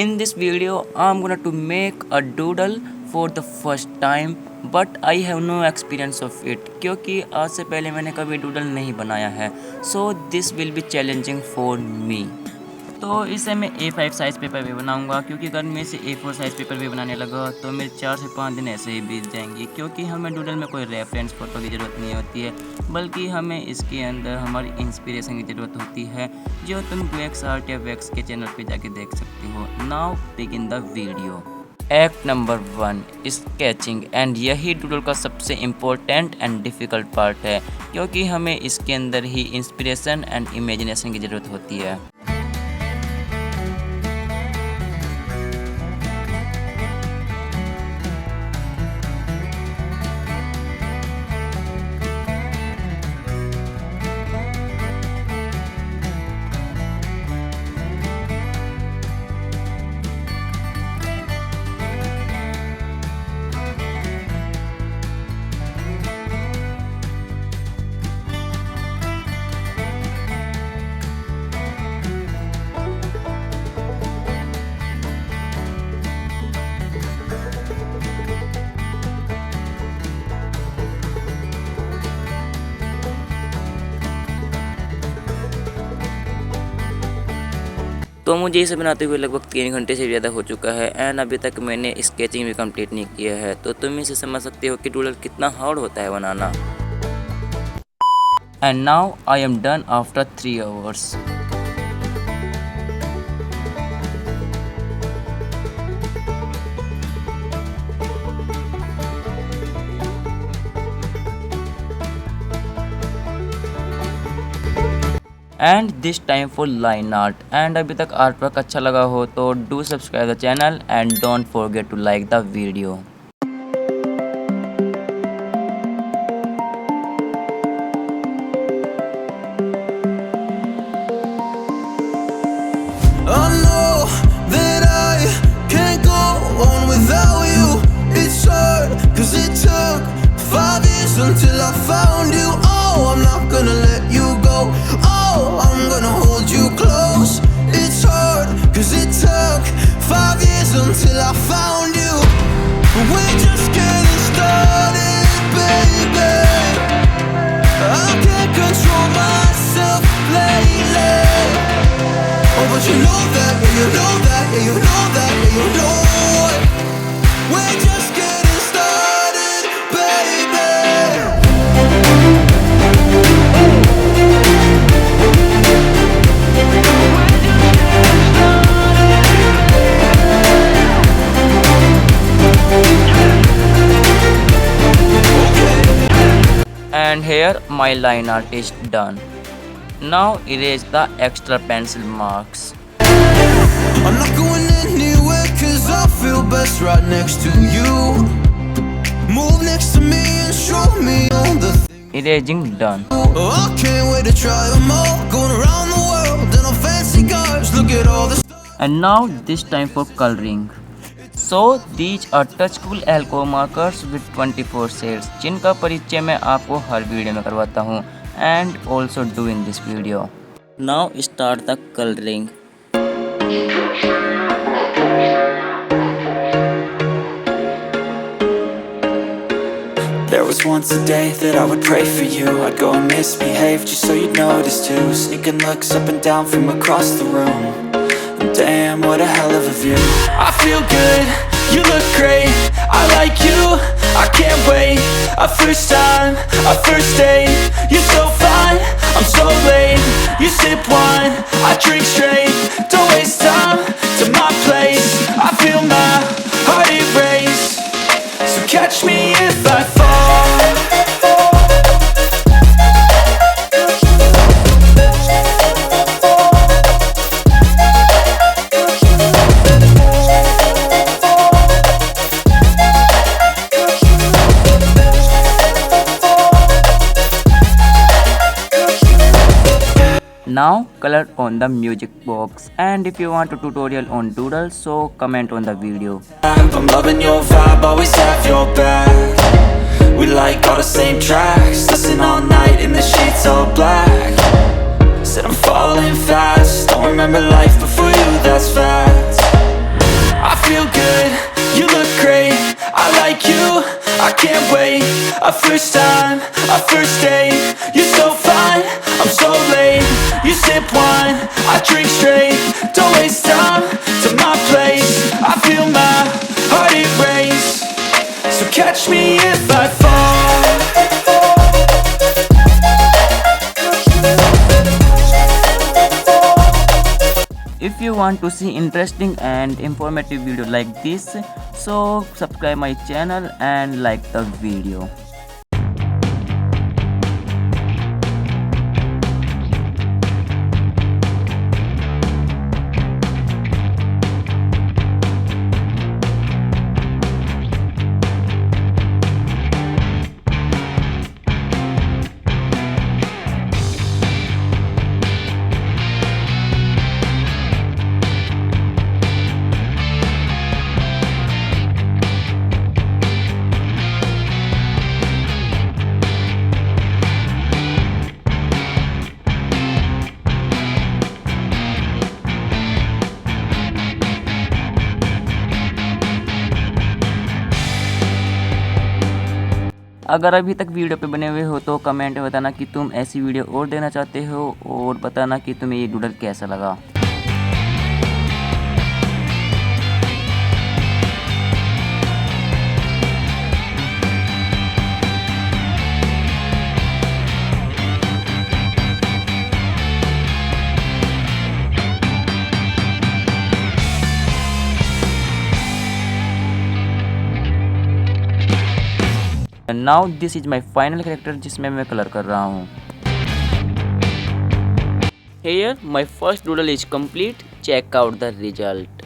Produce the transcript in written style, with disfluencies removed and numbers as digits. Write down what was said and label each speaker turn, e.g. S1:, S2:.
S1: In this video, I'm gonna to make a doodle for the first time, but I have no experience of it क्योंकि आज से पहले मैंने कभी doodle नहीं बनाया है. So this will be challenging for me. तो इसे मैं A5 साइज़ पेपर पे बनाऊंगा क्योंकि अगर मैं इसे A4 साइज़ पेपर पे बनाने लगा तो मेरे 4 से 5 दिन ऐसे ही बीत जाएंगे क्योंकि हमें डूडल में कोई रेफरेंस फ़ोटो की ज़रूरत नहीं होती है, बल्कि हमें इसके अंदर हमारी इंस्पिरेशन की ज़रूरत होती है जो तुम वैक्स आर्ट या वैक्स के चैनल पे जाके देख सकती हो. Now begin the video. Act number 1 sketching. And यही डूडल का सबसे इम्पोर्टेंट एंड डिफ़िकल्ट पार्ट है क्योंकि हमें इसके अंदर ही इंस्पिरेशन एंड इमेजिनेशन की ज़रूरत होती है. तो मुझे इसे बनाते हुए लगभग 3 घंटे से ज़्यादा हो चुका है एंड अभी तक मैंने स्केचिंग भी कंप्लीट नहीं किया है. तो तुम इसे समझ सकते हो कि डूडल कितना हार्ड होता है बनाना. And now I am done after 3 hours. And this time for line art. And अभी तक आर्ट वर्क अच्छा लगा हो तो do subscribe the channel and don't forget to like the video.
S2: Until I found you, oh, I'm not gonna let you go. Oh, I'm gonna hold you close. It's hard, cause it took 5 years until I found you. We're just getting started, baby. I can't control myself lately. Oh, but you know that, yeah, you know that, yeah, you know that, yeah, you know it. We're just getting started, baby.
S1: And here my line art is done. Now erase the extra pencil marks.
S2: I'm not going anywhere cause I feel best right next to you. Move next to me and show me all the things.
S1: Erasing done.
S2: Oh, I can't wait to try them all. Going around the world in a fancy cars. Look at all the stars.
S1: And now this time for coloring. So these are touch cool alcohol markers with 24 shades जिनका परिचय मैं आपको हर video में करवाता हूँ and also do in this video. Now start the coloring.
S3: There was once a day that I would pray for you. I'd go and misbehave just so you'd notice too. Sneaking looks up and down from across the room. Damn, what a hell of a view. I feel good, you look great. I like you, I can't wait. A first time, a first date. You're so fine, I'm so late. You sip wine, I drink straight. Don't waste time to my place. I feel my heart erase. So catch me if I fall.
S1: Now color on the music box. And if you want a tutorial on doodles, so comment on the video.
S3: I'm loving your vibe, always have your back. We like all the same tracks. Listen all night in the sheets all black. Said I'm falling fast. Don't remember life before you, that's fact. first time, our first date. You're so fine, I'm so late. You sip wine, I drink straight. Don't waste time to my place. I feel my heart erase. So catch me if I fall.
S1: If you want to see interesting and informative video like this, so subscribe my channel and like the video. अगर अभी तक video पे बने हुए हो तो comment में बताना कि तुम ऐसी वीडियो और देना चाहते हो, और बताना कि तुम्हें ये डूडल कैसा लगा। Now this is my final character जिसमें मैं कलर कर रहा हूँ। Here my first doodle is complete. Check out the result.